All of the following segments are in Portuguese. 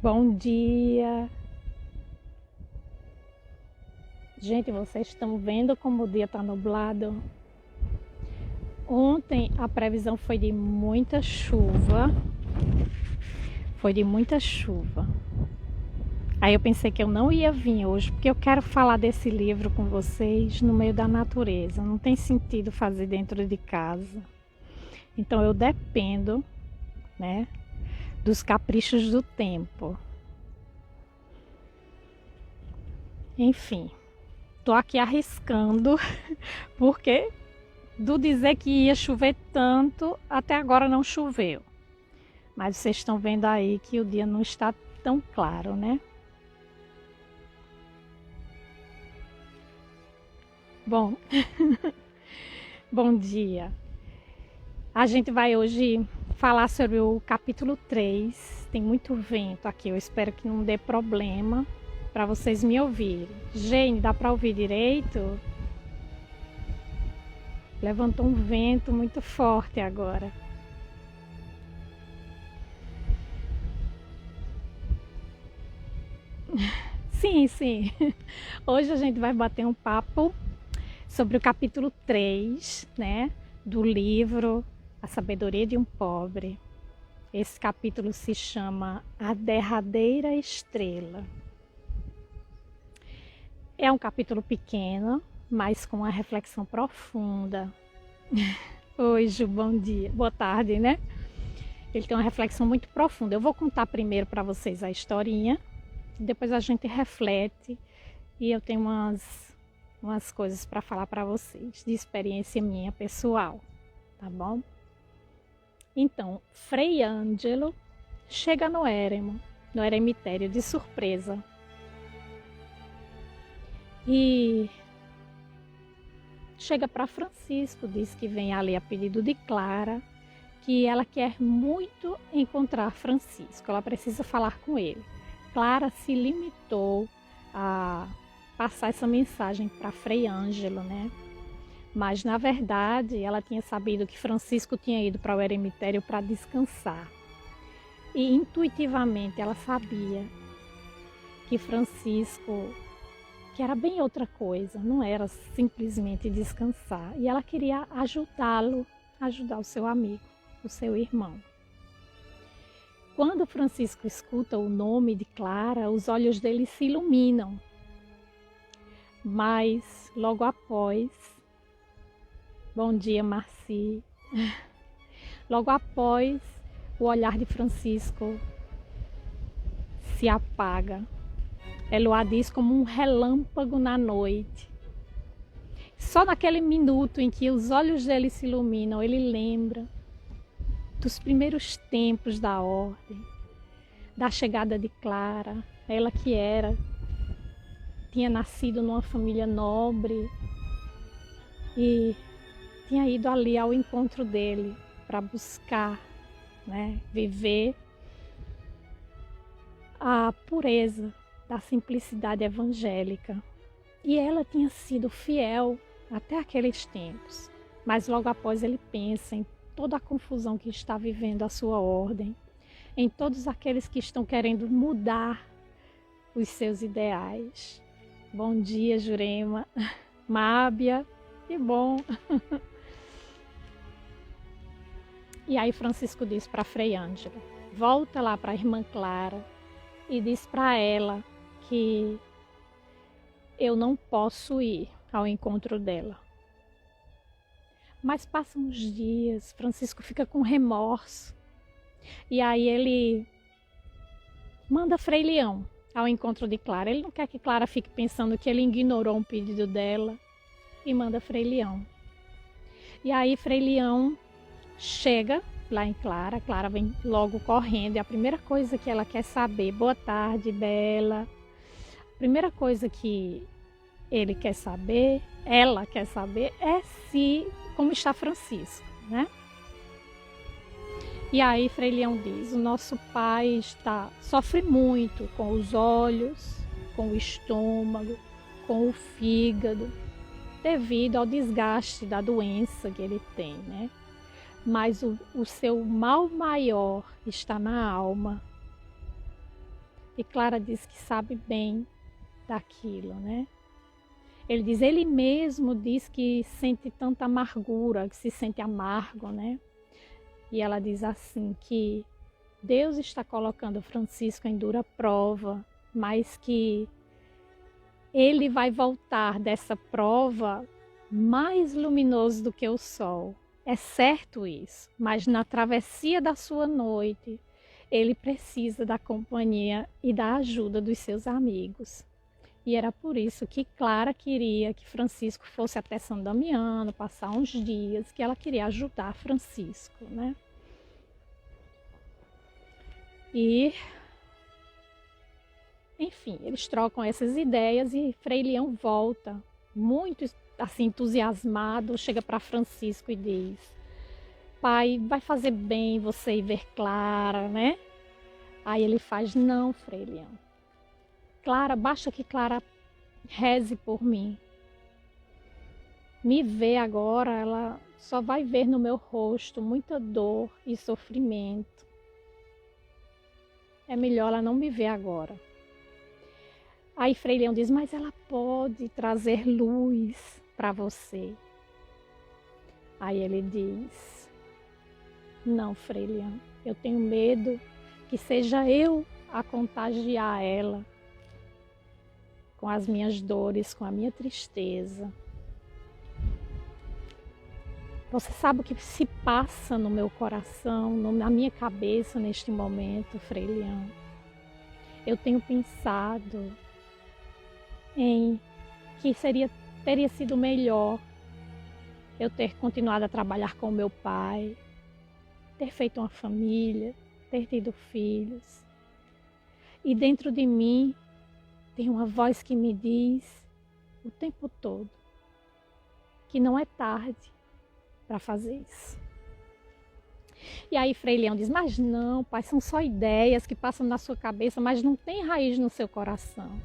Bom dia! Gente, vocês estão vendo como o dia está nublado? Ontem a previsão foi de muita chuva. Aí eu pensei que eu não ia vir hoje, porque eu quero falar desse livro com vocês no meio da natureza. Não tem sentido fazer dentro de casa. Então eu dependo, né, dos caprichos do tempo. Enfim, tô aqui arriscando, porque do dizer que ia chover tanto, até agora não choveu. Mas vocês estão vendo aí que o dia não está tão claro, né? Bom, bom dia. A gente vai hoje falar sobre o capítulo 3. Tem muito vento aqui, eu espero que não dê problema para vocês me ouvirem. Gente, dá para ouvir direito? Levantou um vento muito forte agora. Sim. Hoje a gente vai bater um papo sobre o capítulo 3, né, do livro A Sabedoria de um Pobre. Esse capítulo se chama A Derradeira Estrela. É um capítulo pequeno, mas com uma reflexão profunda. Oi, Ju, bom dia. Boa tarde, né? Ele tem uma reflexão muito profunda. Eu vou contar primeiro para vocês a historinha, depois a gente reflete e eu tenho umas coisas para falar para vocês, de experiência minha pessoal, tá bom? Então, Frei Ângelo chega no eremitério de surpresa. E chega para Francisco, diz que vem ali a pedido de Clara, que ela quer muito encontrar Francisco, ela precisa falar com ele. Clara se limitou a passar essa mensagem para Frei Ângelo, né? Mas na verdade ela tinha sabido que Francisco tinha ido para o eremitério para descansar. E intuitivamente ela sabia que Francisco, que era bem outra coisa, não era simplesmente descansar. E ela queria ajudá-lo, ajudar o seu amigo, o seu irmão. Quando Francisco escuta o nome de Clara, os olhos dele se iluminam. Mas logo após, bom dia, Marci. Logo após, o olhar de Francisco se apaga. Eloá diz como um relâmpago na noite. Só naquele minuto em que os olhos dele se iluminam, ele lembra dos primeiros tempos da ordem, da chegada de Clara, ela que tinha nascido numa família nobre e tinha ido ali ao encontro dele para buscar, né, viver a pureza da simplicidade evangélica. E ela tinha sido fiel até aqueles tempos, mas logo após ele pensa em toda a confusão que está vivendo a sua ordem, em todos aqueles que estão querendo mudar os seus ideais. Bom dia, Jurema, Mábia, que bom. E aí Francisco diz para Frei Ângelo, volta lá para a irmã Clara e diz para ela que eu não posso ir ao encontro dela. Mas passam uns dias, Francisco fica com remorso. E aí ele manda Frei Leão ao encontro de Clara. Ele não quer que Clara fique pensando que ele ignorou um pedido dela. E manda Frei Leão. E aí Frei Leão chega lá em Clara. Clara vem logo correndo. E a primeira coisa que ela quer saber, boa tarde, Bela. A primeira coisa que ele quer saber, ela quer saber, é como está Francisco, né? E aí Frei Leão diz, o nosso pai sofre muito com os olhos, com o estômago, com o fígado, devido ao desgaste da doença que ele tem, né? Mas o seu mal maior está na alma. E Clara diz que sabe bem daquilo, né? Ele mesmo diz que sente tanta amargura, que se sente amargo, né? E ela diz assim que Deus está colocando Francisco em dura prova, mas que ele vai voltar dessa prova mais luminoso do que o sol. É certo isso, mas na travessia da sua noite, ele precisa da companhia e da ajuda dos seus amigos. E era por isso que Clara queria que Francisco fosse até São Damiano, passar uns dias, que ela queria ajudar Francisco, né? E, enfim, eles trocam essas ideias e Frei Leão volta, muito assim entusiasmado, chega para Francisco e diz: pai, vai fazer bem você ir ver Clara, né? Aí ele faz: não, Frei Leão. Clara, basta que Clara reze por mim. Me vê agora, ela só vai ver no meu rosto muita dor e sofrimento. É melhor ela não me ver agora. Aí Frei Leão diz: mas ela pode trazer luz para você. Aí ele diz: não, Frei Leão, eu tenho medo que seja eu a contagiar ela com as minhas dores, com a minha tristeza. Você sabe o que se passa no meu coração, na minha cabeça neste momento, Frei Leão? Eu tenho pensado em que teria sido melhor eu ter continuado a trabalhar com meu pai, ter feito uma família, ter tido filhos. E dentro de mim tem uma voz que me diz o tempo todo que não é tarde para fazer isso. E aí Frei Leão diz: mas não, pai, são só ideias que passam na sua cabeça, mas não tem raiz no seu coração.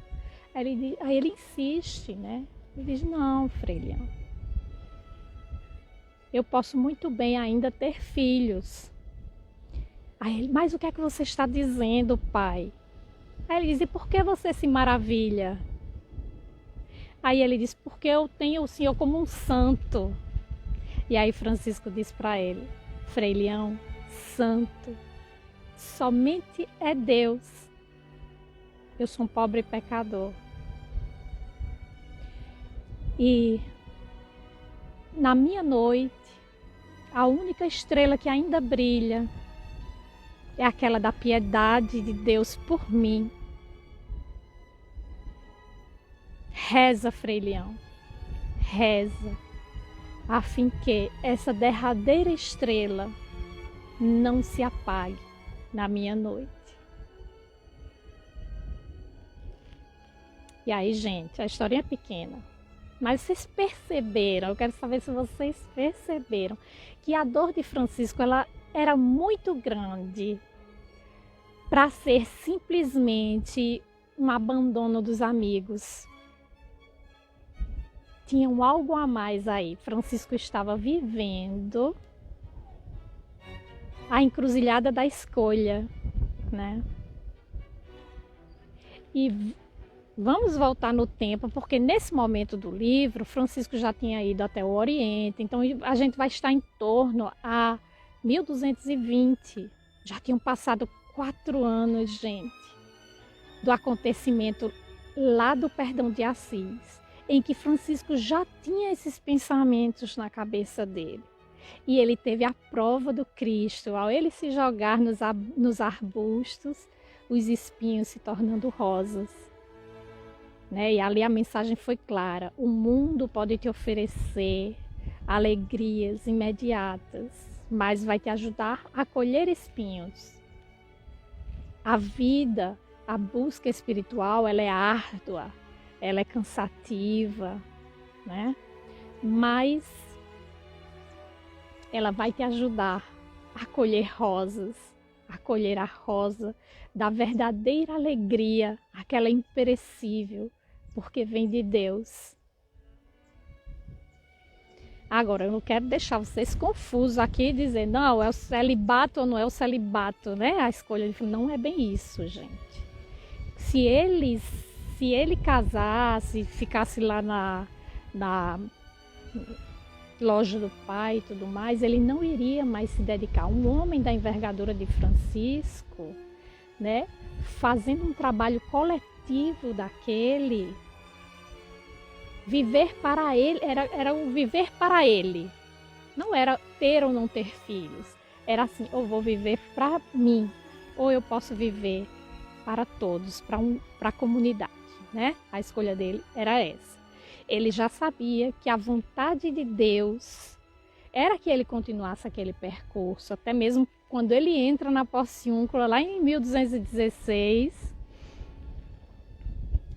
Aí ele insiste, né? Ele diz: não, Frei Leão, eu posso muito bem ainda ter filhos. Aí ele: mas o que é que você está dizendo, pai? Aí ele diz: e por que você se maravilha? Aí ele diz: porque eu tenho o Senhor como um santo. E aí Francisco diz para ele: Frei Leão, santo somente é Deus. Eu sou um pobre pecador. E na minha noite, a única estrela que ainda brilha é aquela da piedade de Deus por mim. Reza, Frei Leão, reza, a fim que essa derradeira estrela não se apague na minha noite. E aí, gente, a história é pequena, mas vocês perceberam, eu quero saber se vocês perceberam, que a dor de Francisco ela era muito grande para ser simplesmente um abandono dos amigos. Tinha algo a mais aí. Francisco estava vivendo a encruzilhada da escolha, né? E vamos voltar no tempo, porque nesse momento do livro, Francisco já tinha ido até o Oriente, então a gente vai estar em torno a 1220. Já tinham passado 4 anos, gente, do acontecimento lá do Perdão de Assis, em que Francisco já tinha esses pensamentos na cabeça dele. E ele teve a prova do Cristo, ao ele se jogar nos arbustos, os espinhos se tornando rosas. Né? E ali a mensagem foi clara: o mundo pode te oferecer alegrias imediatas, mas vai te ajudar a colher espinhos. A vida, a busca espiritual, ela é árdua, ela é cansativa, né? Mas ela vai te ajudar a colher rosas, a colher a rosa da verdadeira alegria, aquela imperecível, porque vem de Deus. Agora, eu não quero deixar vocês confusos aqui, dizer, não, é o celibato ou não é o celibato, né? A escolha, não é bem isso, gente. se ele casasse, ficasse lá na loja do pai e tudo mais, ele não iria mais se dedicar. Um homem da envergadura de Francisco, né, fazendo um trabalho coletivo daquele, viver para ele, era o viver para ele. Não era ter ou não ter filhos. Era assim, eu vou viver para mim, ou eu posso viver para todos, para a comunidade, né? A escolha dele era essa. Ele já sabia que a vontade de Deus era que ele continuasse aquele percurso, até mesmo quando ele entra na Porciúncula, lá em 1216,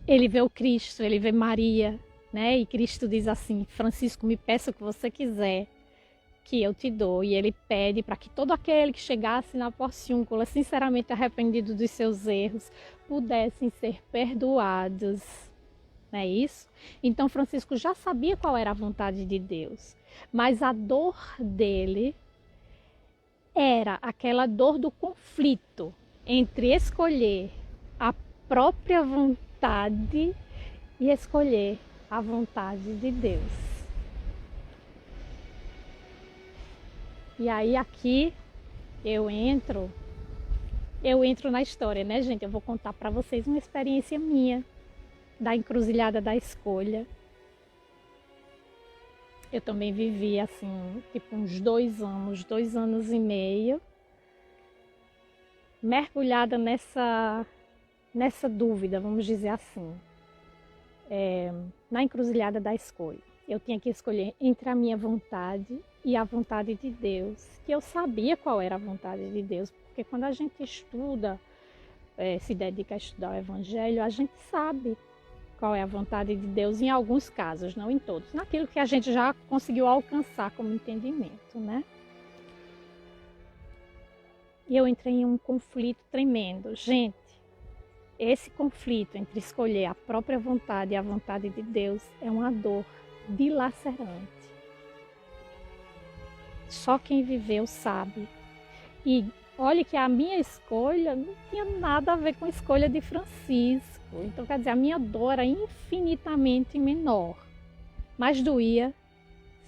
ele vê o Cristo, ele vê Maria, né? E Cristo diz assim, Francisco, me peça o que você quiser, que eu te dou. E ele pede para que todo aquele que chegasse na Porciúncula, sinceramente arrependido dos seus erros, pudessem ser perdoados. Não é isso? Então Francisco já sabia qual era a vontade de Deus, mas a dor dele era aquela dor do conflito entre escolher a própria vontade e escolher a vontade de Deus. E aí aqui eu entro na história, né, gente? Eu vou contar para vocês uma experiência minha da encruzilhada da escolha. Eu também vivi assim, tipo uns 2 anos e meio, mergulhada nessa dúvida, vamos dizer assim, na encruzilhada da escolha. Eu tinha que escolher entre a minha vontade e a vontade de Deus, que eu sabia qual era a vontade de Deus, porque quando a gente estuda, se dedica a estudar o Evangelho, a gente sabe qual é a vontade de Deus em alguns casos, não em todos, naquilo que a gente já conseguiu alcançar como entendimento, né? E eu entrei em um conflito tremendo. Gente, esse conflito entre escolher a própria vontade e a vontade de Deus é uma dor dilacerante. Só quem viveu sabe. E olha que a minha escolha não tinha nada a ver com a escolha de Francisco. Então, quer dizer, a minha dor era infinitamente menor. Mas doía,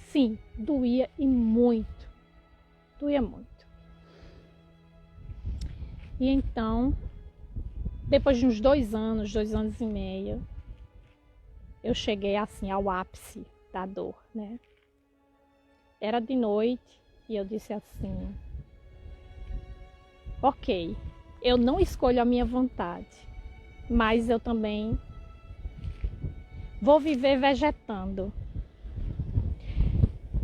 sim, doía e muito. Doía muito. E então, depois de uns 2 anos e meio, eu cheguei assim ao ápice da dor, né? Era de noite e eu disse assim, ok, eu não escolho a minha vontade, mas eu também vou viver vegetando.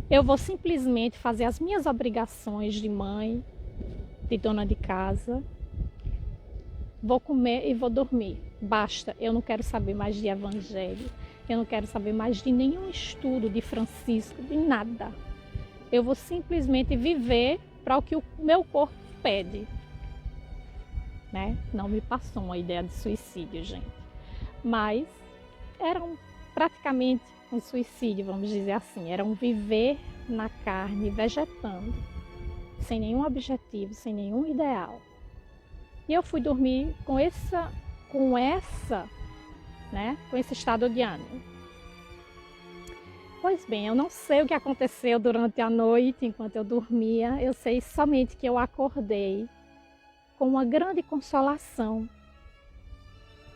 Eu vou simplesmente fazer as minhas obrigações de mãe, de dona de casa, vou comer e vou dormir. Basta, eu não quero saber mais de evangelho, eu não quero saber mais de nenhum estudo de Francisco, de nada. Eu vou simplesmente viver para o que o meu corpo pede. Né? Não me passou uma ideia de suicídio, gente. Mas era praticamente um suicídio, vamos dizer assim. Era um viver na carne, vegetando, sem nenhum objetivo, sem nenhum ideal. E eu fui dormir com esse estado de ânimo. Pois bem, eu não sei o que aconteceu durante a noite, enquanto eu dormia. Eu sei somente que eu acordei com uma grande consolação.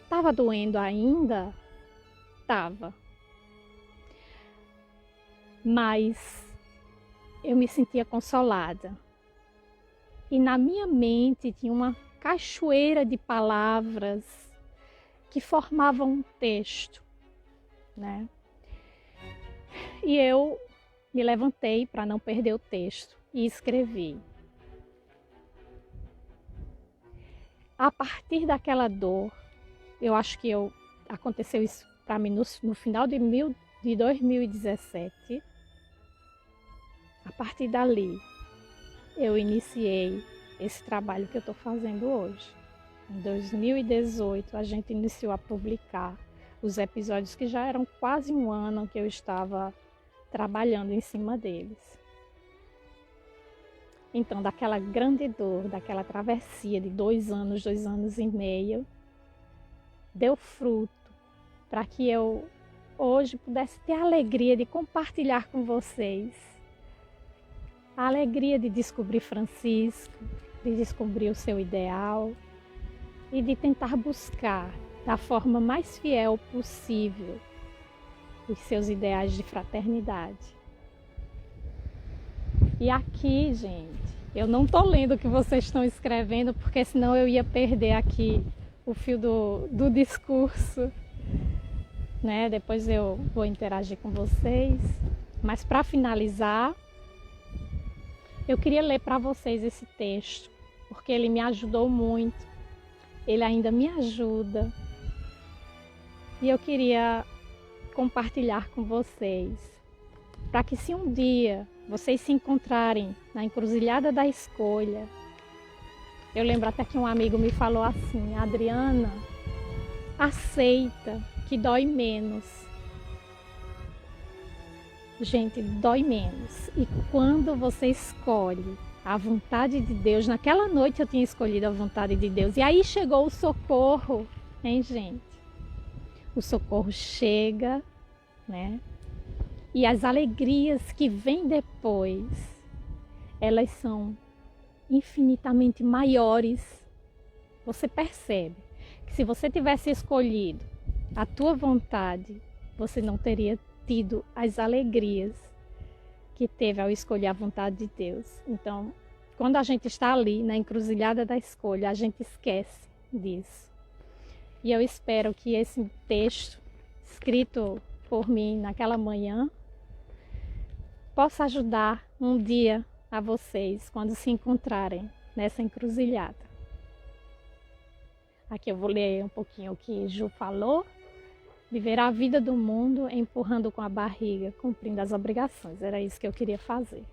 Estava doendo ainda? Estava. Mas eu me sentia consolada. E na minha mente tinha uma cachoeira de palavras que formavam um texto, né? E eu me levantei para não perder o texto e escrevi. A partir daquela dor, eu acho que aconteceu isso para mim no final de 2017. A partir dali, eu iniciei esse trabalho que eu estou fazendo hoje. Em 2018, a gente iniciou a publicar os episódios que já eram quase 1 ano que eu estava trabalhando em cima deles. Então, daquela grande dor, daquela travessia de 2 anos e meio, deu fruto, para que eu hoje pudesse ter a alegria de compartilhar com vocês. A alegria de descobrir Francisco, de descobrir o seu ideal e de tentar buscar da forma mais fiel possível os seus ideais de fraternidade. E aqui, gente, eu não estou lendo o que vocês estão escrevendo, porque senão eu ia perder aqui o fio do discurso, né? Depois eu vou interagir com vocês. Mas para finalizar, eu queria ler para vocês esse texto, porque ele me ajudou muito, ele ainda me ajuda. E eu queria compartilhar com vocês, para que se um dia vocês se encontrarem na encruzilhada da escolha. Eu lembro até que um amigo me falou assim: Adriana, aceita que dói menos. Gente, dói menos. E quando você escolhe a vontade de Deus, naquela noite eu tinha escolhido a vontade de Deus, e aí chegou o socorro, hein, gente? O socorro chega, né? E as alegrias que vêm depois, elas são infinitamente maiores. Você percebe que se você tivesse escolhido a tua vontade, você não teria tido as alegrias que teve ao escolher a vontade de Deus. Então, quando a gente está ali na encruzilhada da escolha, a gente esquece disso. E eu espero que esse texto, escrito por mim naquela manhã, possa ajudar um dia a vocês quando se encontrarem nessa encruzilhada. Aqui eu vou ler um pouquinho o que Ju falou. Viver a vida do mundo empurrando com a barriga, cumprindo as obrigações. Era isso que eu queria fazer.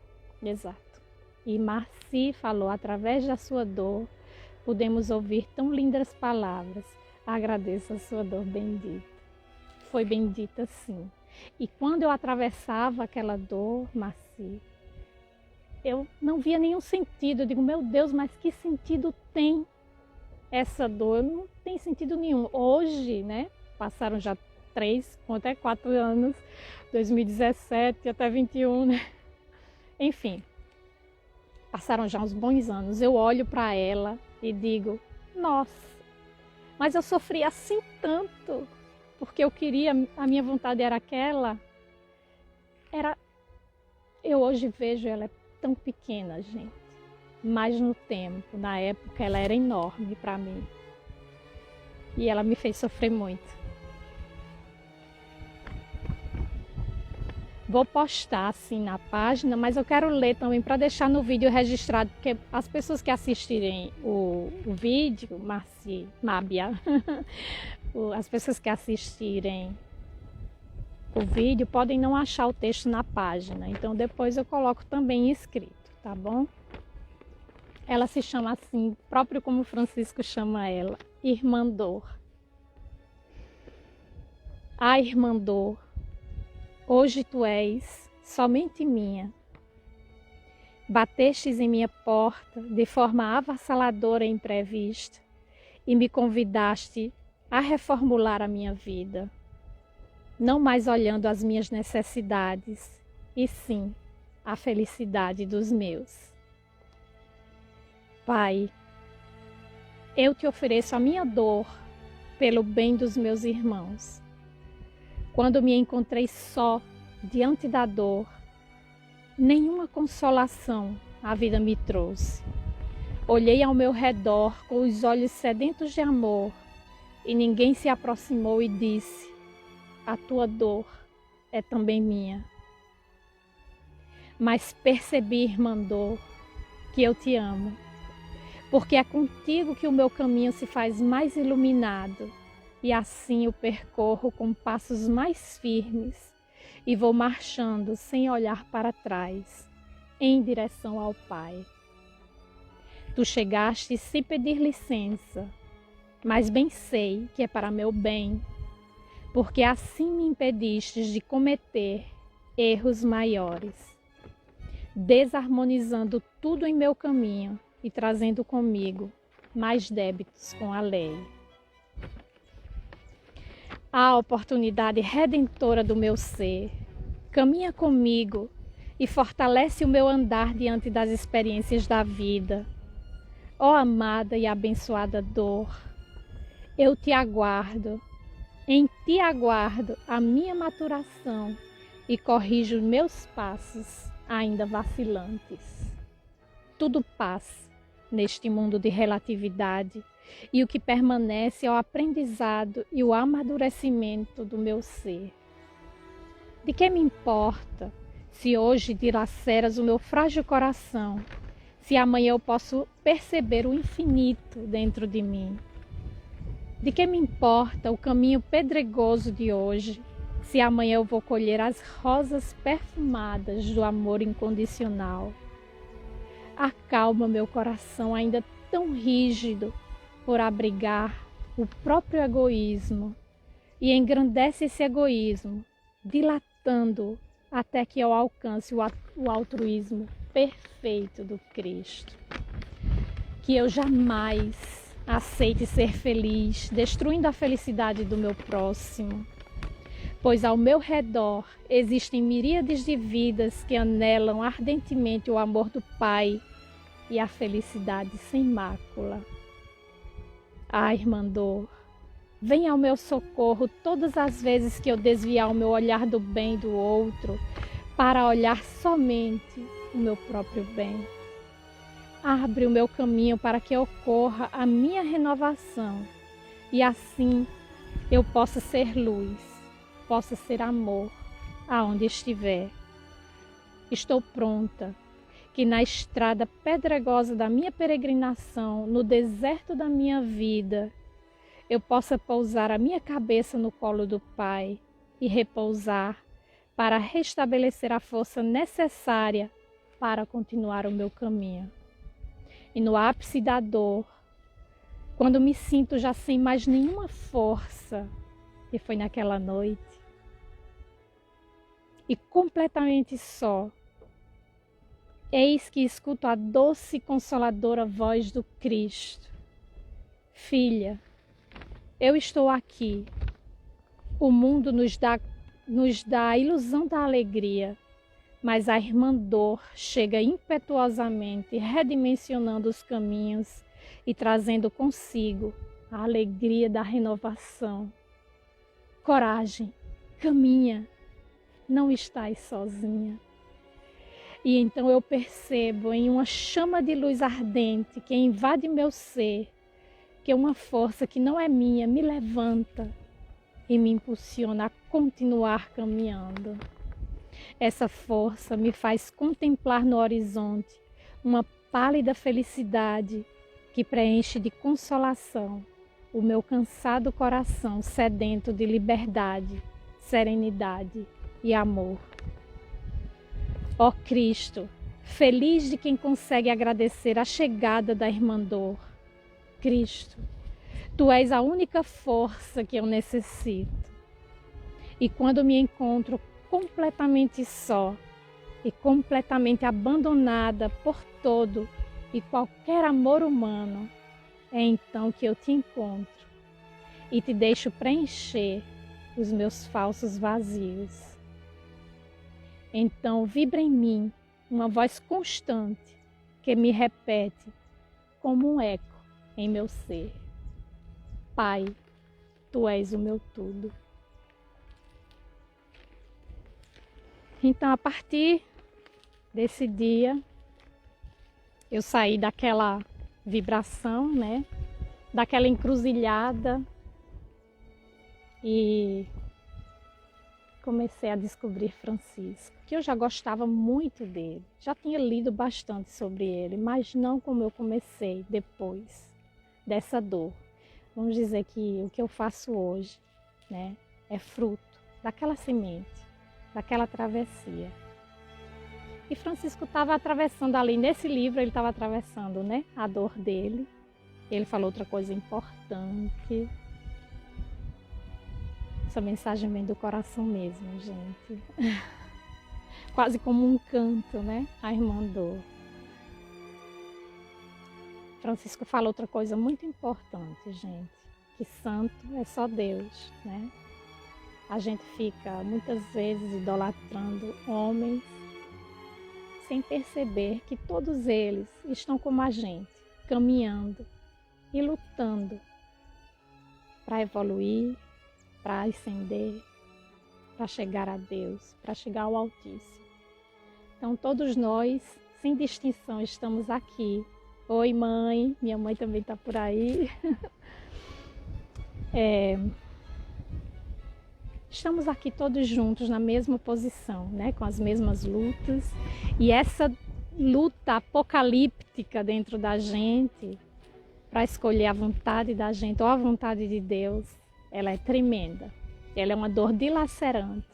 Exato. E Marci falou: através da sua dor, podemos ouvir tão lindas palavras. Agradeço a sua dor bendita. Foi bendita, sim. E quando eu atravessava aquela dor, Marci, eu não via nenhum sentido. Eu digo: meu Deus, mas que sentido tem essa dor? Não tem sentido nenhum. Hoje, né? Passaram já 3, até 4 anos, 2017 até 21, né? Enfim, passaram já uns bons anos. Eu olho para ela e digo: nossa, mas eu sofri assim tanto, porque eu queria, a minha vontade era aquela. Eu hoje vejo ela tão pequena, gente. Mas no tempo, na época, ela era enorme para mim. E ela me fez sofrer muito. Vou postar assim na página, mas eu quero ler também para deixar no vídeo registrado, porque as pessoas que assistirem o vídeo, Marci, Mábia, as pessoas que assistirem o vídeo podem não achar o texto na página, então depois eu coloco também escrito, tá bom? Ela se chama assim, próprio como Francisco chama ela, Irmã Dor. Ah, Irmã Dor, hoje tu és somente minha. Batestes em minha porta de forma avassaladora e imprevista e me convidaste a reformular a minha vida, não mais olhando as minhas necessidades, e sim a felicidade dos meus. Pai, eu te ofereço a minha dor pelo bem dos meus irmãos. Quando me encontrei só diante da dor, nenhuma consolação a vida me trouxe. Olhei ao meu redor com os olhos sedentos de amor e ninguém se aproximou e disse: a tua dor é também minha. Mas percebi, irmã Dor, que eu te amo, porque é contigo que o meu caminho se faz mais iluminado. E assim o percorro com passos mais firmes e vou marchando sem olhar para trás, em direção ao Pai. Tu chegaste sem pedir licença, mas bem sei que é para meu bem, porque assim me impedistes de cometer erros maiores, desarmonizando tudo em meu caminho e trazendo comigo mais débitos com a lei. a oportunidade redentora do meu ser. Caminha comigo e fortalece o meu andar diante das experiências da vida. Ó amada e abençoada dor, eu te aguardo, em ti aguardo a minha maturação e corrijo meus passos ainda vacilantes. Tudo passa neste mundo de relatividade e o que permanece é o aprendizado e o amadurecimento do meu ser. De que me importa se hoje dilaceras o meu frágil coração, se amanhã eu posso perceber o infinito dentro de mim? De que me importa o caminho pedregoso de hoje, se amanhã eu vou colher as rosas perfumadas do amor incondicional? Acalma meu coração ainda tão rígido por abrigar o próprio egoísmo e engrandece esse egoísmo, dilatando até que eu alcance o altruísmo perfeito do Cristo. Que eu jamais aceite ser feliz, destruindo a felicidade do meu próximo, pois ao meu redor existem miríades de vidas que anelam ardentemente o amor do Pai e a felicidade sem mácula. Ah, irmã dor, venha ao meu socorro todas as vezes que eu desviar o meu olhar do bem do outro para olhar somente o meu próprio bem. Abre o meu caminho para que ocorra a minha renovação e assim eu possa ser luz, possa ser amor aonde estiver. Estou pronta que na estrada pedregosa da minha peregrinação, no deserto da minha vida, eu possa pousar a minha cabeça no colo do Pai e repousar para restabelecer a força necessária para continuar o meu caminho. E no ápice da dor, quando me sinto já sem mais nenhuma força, que foi naquela noite, e completamente só, eis que escuto a doce e consoladora voz do Cristo. Filha, eu estou aqui. O mundo nos dá a ilusão da alegria, mas a irmã dor chega impetuosamente, redimensionando os caminhos e trazendo consigo a alegria da renovação. Coragem, caminha, não estás sozinha. E então eu percebo em uma chama de luz ardente que invade meu ser, que uma força que não é minha me levanta e me impulsiona a continuar caminhando. Essa força me faz contemplar no horizonte uma pálida felicidade que preenche de consolação o meu cansado coração sedento de liberdade, serenidade e amor. Ó Cristo, feliz de quem consegue agradecer a chegada da irmã dor. Cristo, Tu és a única força que eu necessito. E quando me encontro completamente só e completamente abandonada por todo e qualquer amor humano, é então que eu te encontro e te deixo preencher os meus falsos vazios. Então vibra em mim uma voz constante que me repete como um eco em meu ser. Pai, Tu és o meu tudo. Então, a partir desse dia, eu saí daquela vibração, né? Daquela encruzilhada e comecei a descobrir Francisco, que eu já gostava muito dele, já tinha lido bastante sobre ele, mas não como eu comecei depois dessa dor. Vamos dizer que o que eu faço hoje, né, é fruto daquela semente, daquela travessia. E Francisco estava atravessando ali, nesse livro ele estava atravessando, né, a dor dele. Ele falou outra coisa importante. Essa mensagem vem do coração mesmo, gente. Quase como um canto, né? A irmã dor. Francisco falou outra coisa muito importante, gente. Que santo é só Deus, né? A gente fica muitas vezes idolatrando homens sem perceber que todos eles estão como a gente, caminhando e lutando para evoluir, para ascender, para chegar a Deus, para chegar ao Altíssimo. Então todos nós, sem distinção, estamos aqui. Oi, mãe, minha mãe também está por aí. Estamos aqui todos juntos na mesma posição, né? Com as mesmas lutas. E essa luta apocalíptica dentro da gente, para escolher a vontade da gente ou a vontade de Deus, ela é tremenda. Ela é uma dor dilacerante.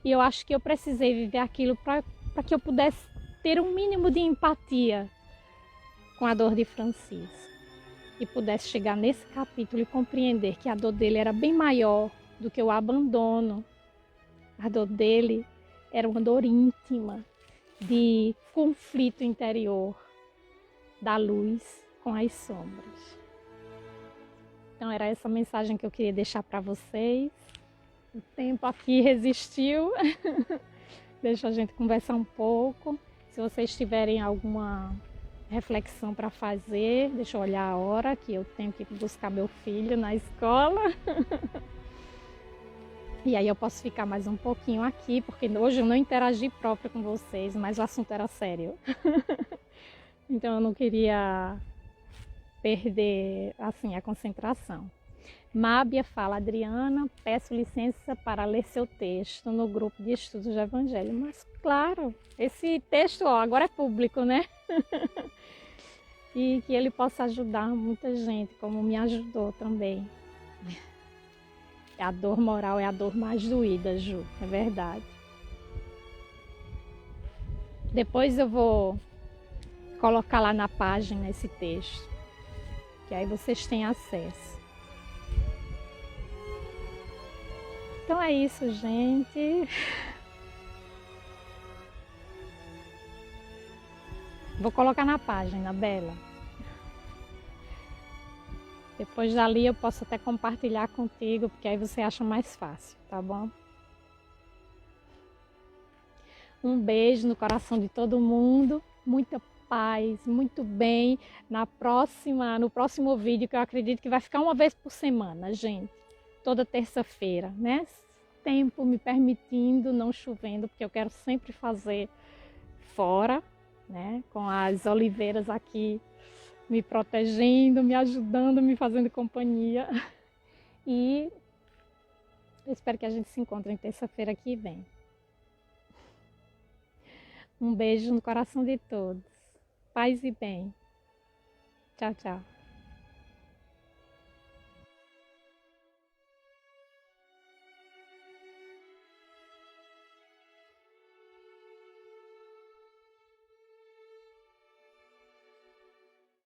E eu acho que eu precisei viver aquilo para que eu pudesse ter um mínimo de empatia com a dor de Francisco. E pudesse chegar nesse capítulo e compreender que a dor dele era bem maior do que o abandono. A dor dele era uma dor íntima, de conflito interior, da luz com as sombras. Então era essa mensagem que eu queria deixar para vocês. O tempo aqui resistiu. Deixa a gente conversar um pouco. Se vocês tiverem alguma reflexão para fazer, deixa eu olhar a hora que eu tenho que buscar meu filho na escola. E aí eu posso ficar mais um pouquinho aqui, porque hoje eu não interagi próprio com vocês, mas o assunto era sério. Então eu não queria perder assim a concentração. Mábia fala: Adriana, peço licença para ler seu texto no grupo de estudos do Evangelho. Mas claro, esse texto agora é público, né? E que ele possa ajudar muita gente, como me ajudou também. A dor moral é a dor mais doída, Ju, é verdade. Depois eu vou colocar lá na página esse texto, que aí vocês têm acesso. Então é isso, gente. Vou colocar na página, Bela. Depois dali eu posso até compartilhar contigo, porque aí você acha mais fácil, tá bom? Um beijo no coração de todo mundo, muita paz, muito bem. No próximo vídeo, que eu acredito que vai ficar uma vez por semana, gente. Toda terça-feira, né? Tempo me permitindo, não chovendo, porque eu quero sempre fazer fora, né? Com as oliveiras aqui me protegendo, me ajudando, me fazendo companhia. E eu espero que a gente se encontre em terça-feira que vem. Um beijo no coração de todos. Paz e bem. Tchau, tchau.